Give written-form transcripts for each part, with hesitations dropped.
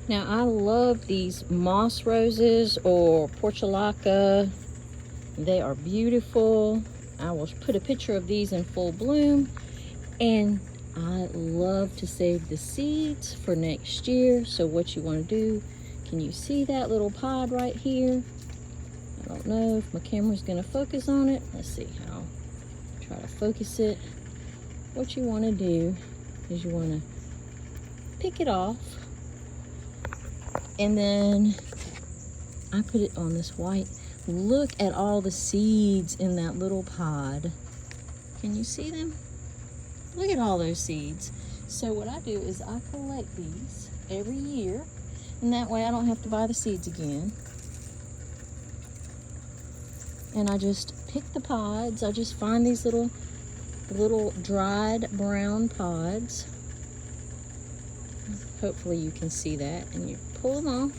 Now I love these moss roses or Portulaca. They are beautiful. I will put a picture of these in full bloom. And I love to save the seeds for next year. So what you want to do, can you see that little pod right here? I don't know if my camera's going to focus on it. Let's see how. Try to focus it. What you want to do is you want to pick it off, and then I put it on this white. Look at all the seeds in that little pod. Can you see them? Look at all those seeds. So what I do is I collect these every year, and that way I don't have to buy the seeds again. And I just pick the pods. I just find these little dried brown pods. Hopefully you can see that. And you pull them off,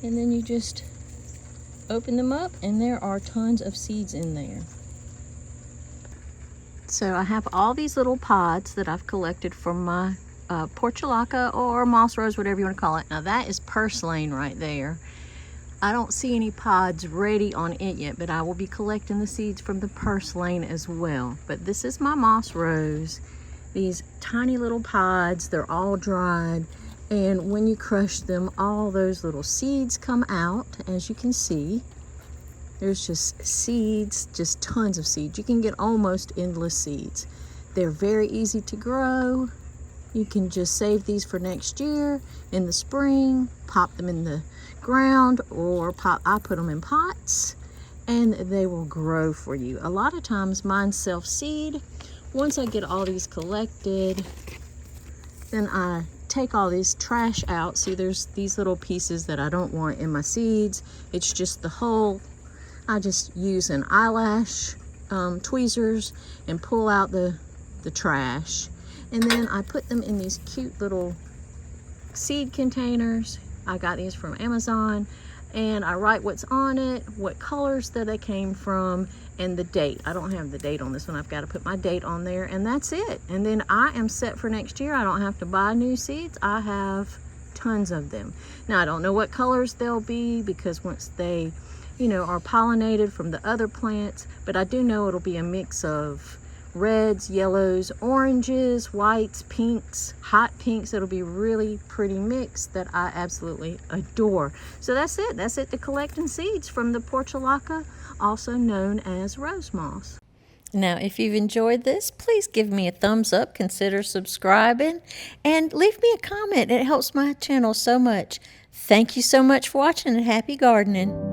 and then you just open them up, and there are tons of seeds in there. So I have all these little pods that I've collected from my Portulaca or moss rose, whatever you want to call it. Now that is purslane right there. I don't see any pods ready on it yet, but I will be collecting the seeds from the purslane as well. But this is my moss rose. These tiny little pods, they're all dried. And when you crush them, all those little seeds come out, as you can see. There's just seeds, just tons of seeds. You can get almost endless seeds. They're very easy to grow. You can just save these for next year in the spring, pop them in the ground, or I put them in pots, and they will grow for you. A lot of times mine self-seed. Once I get all these collected, then I take all this trash out. See, there's these little pieces that I don't want in my seeds. It's just the hull. I just use an eyelash tweezers and pull out the trash. And then I put them in these cute little seed containers. I got these from Amazon, and I write what's on it, what colors that they came from, and the date. I don't have the date on this one. I've got to put my date on there, and that's it. And then I am set for next year. I don't have to buy new seeds. I have tons of them. Now, I don't know what colors they'll be, because once they, are pollinated from the other plants, but I do know it'll be a mix of reds, yellows, oranges, whites, pinks, hot pinks. It'll be really pretty mix that I absolutely adore. So that's it. That's it to collecting seeds from the Portulaca, also known as rose moss. Now, if you've enjoyed this, please give me a thumbs up, consider subscribing, and leave me a comment. It helps my channel so much. Thank you so much for watching, and happy gardening.